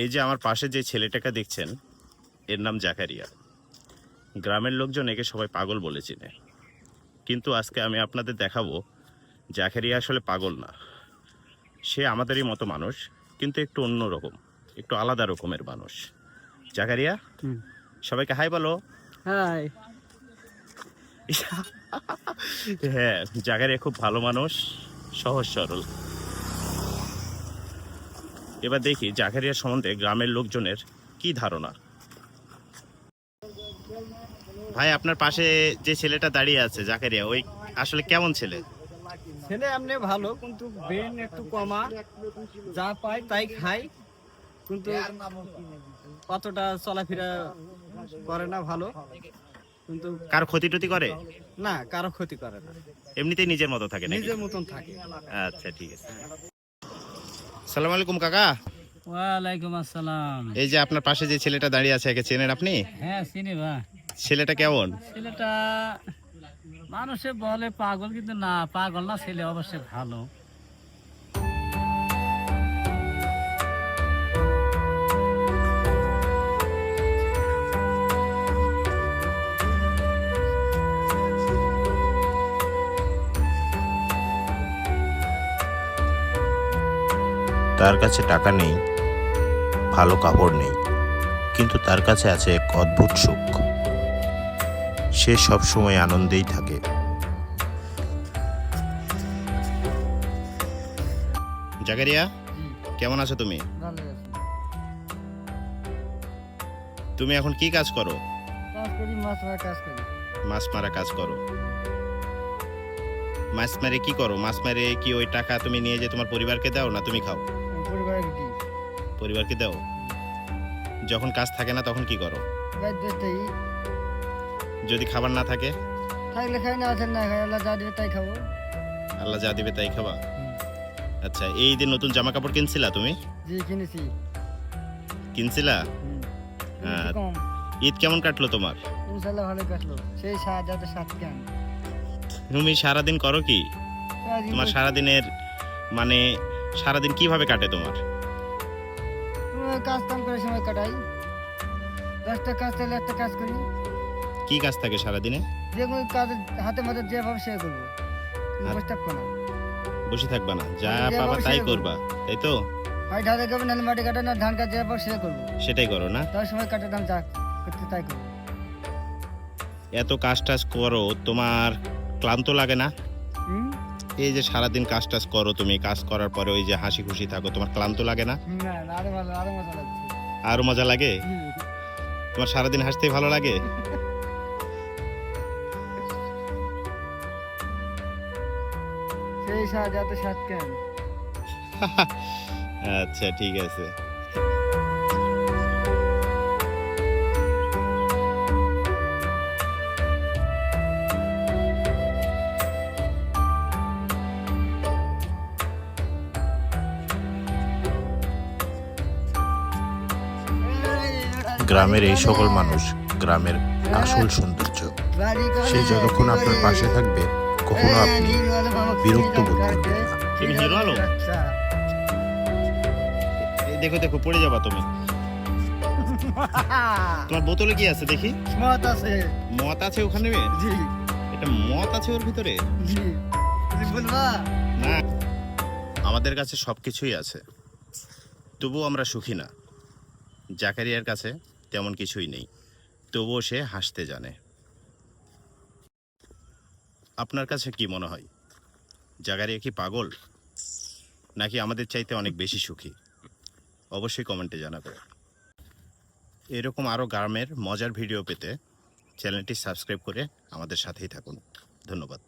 এই যে আমার পাশে যে ছেলেটাকে দেখছেন, এর নাম জাকারিয়া। গ্রামের লোকজন একে সবাই পাগল বলে চেনে, কিন্তু আজকে আমি আপনাদের দেখাবো জাকারিয়া আসলে পাগল না। সে আমাদেরই মতো মানুষ, কিন্তু একটু অন্যরকম, একটু আলাদা রকমের মানুষ। জাকারিয়া, সবাইকে হাই বলো। হাই। হ্যাঁ, জাকারিয়া খুব ভালো মানুষ, সহজ সরল। এবার দেখি জাকারিয়া সম্বন্ধে গ্রামের লোকজনের কি ধারণা। ভাই, আপনার পাশে যে ছেলেটা দাঁড়িয়ে আছে জাকারিয়া, ওই আসলে কেমন ছেলে? ছেলে এমনি ভালো, কিন্তু ব্রেন একটু কমা, যা পায় তাই খায়, কিন্তু কতটা চলাফেরা করে না ভালো, কিন্তু কার ক্ষতি টতি করে? না, কারো ক্ষতি করে না, এমনিতেই নিজের মতো থাকে নাকি? নিজের মতন থাকে। আচ্ছা, ঠিক আছে। সালাম আলাইকুম কাকা। ওয়ালাইকুম আসসালাম। এই যে আপনার পাশে যে ছেলেটা দাঁড়িয়ে আছে, একে চেনেন আপনি? হ্যাঁ, চিনি ভাই। ছেলেটা কেমন? ছেলেটা মানুষে বলে পাগল, কিন্তু না, পাগল না, ছেলে অবশ্যই ভালো। তার কাছে টাকা নেই, ভালো কাপড় নেই, কিন্তু তার কাছে আছে এক অদ্ভুত সুখ। সে সবসময় আনন্দেই থাকে। জাকারিয়া, কেমন আছো তুমি? তুমি এখন কি কাজ করো? কাজ করি, মাছ মারা কাজ করি। মাছ মারা কাজ করো? মাছ মারে কি করো? মাছ মারে কি ওই টাকা তুমি নিয়ে যে তোমার পরিবারকে দাও, না তুমি খাও? পরিবারে দিই। পরিবারকে দাও। যখন কাজ থাকে না তখন কি করো? যদি খাবার না থাকে? থাকলে খাই, না আছে না খাই, আল্লাহ যা দিবে তাই খাবো। আল্লাহ যা দিবে তাই খাবা। আচ্ছা, এই দিন নতুন জামা কাপড় কিনছিলা তুমি? জি, কিনেছি। কিনছিলা? হ্যাঁ। ঈদ কেমন কাটলো তোমার? ইনশাআল্লাহ ভালো কাটলো। সেই সাহায্যে সাথে কেন তুমি সারাদিন করো কি? তোমার সারাদিনের মানে সারাদিন কিভাবে কাটে তোমার? কাজ কাম করে সময় কাটাই। 10টা কাজ থাকলে একটা কাজ করি। কি কাজ থাকে সারাদিনে? যে কোনো কাজ হাতে মাঝে যেভাবে সে করবো, বসে থাকবো না। বসে থাকবা না, যা পাবা তাই করবা, তাই তো? হয় ধারে করবো, নাহলে মাটি কাটা, না ধান কাজ যেভাবে সে করবো, সেটাই করো না? তার সময় কাটা দাম যা করতে তাই করবো। এত কাজ টাজ করো, তোমার ক্লান্ত লাগে না? এই যে সারাদিন কাজ টাজ করো, তুমি কাজ করার পরে ওই যে হাসি খুশি থাকো, তোমার ক্লান্ত লাগে না? না, আরো ভালো, আরো মজা লাগছে। আরো মজা লাগে? তোমার সারাদিন হাসতেই ভালো লাগে? সেই সাহায্যে সাথ কেন। আচ্ছা, ঠিক আছে। গ্রামের এই সকল মানুষ গ্রামের আসল সৌন্দর্য। সে যতক্ষণ আপনার পাশে থাকবে, কখনো আপনি বিরক্ত বোধ করবেন না। তুমি হিরো আলো? দেখো দেখো, পড়ে যাবা তুমি। তোমার বোতলে কি আছে দেখি? মত আছে। মদ আছে ওখানে? জি। এটা মদ আছে ওর ভিতরে? জি। বলবা না, আমাদের কাছে সবকিছুই আছে, তবুও আমরা সুখী না। জাকারিয়ার কাছে তেমন কিছুই নেই, তবুও সে হাসতে জানে। আপনার কাছে কি মনে হয়, জাকারিয়া কি পাগল, নাকি আমাদের চাইতে অনেক বেশি সুখী? অবশ্যই কমেন্টে জানাবেন। এরকম আরও গ্রামের মজার ভিডিও পেতে চ্যানেলটি সাবস্ক্রাইব করে আমাদের সাথেই থাকুন। ধন্যবাদ।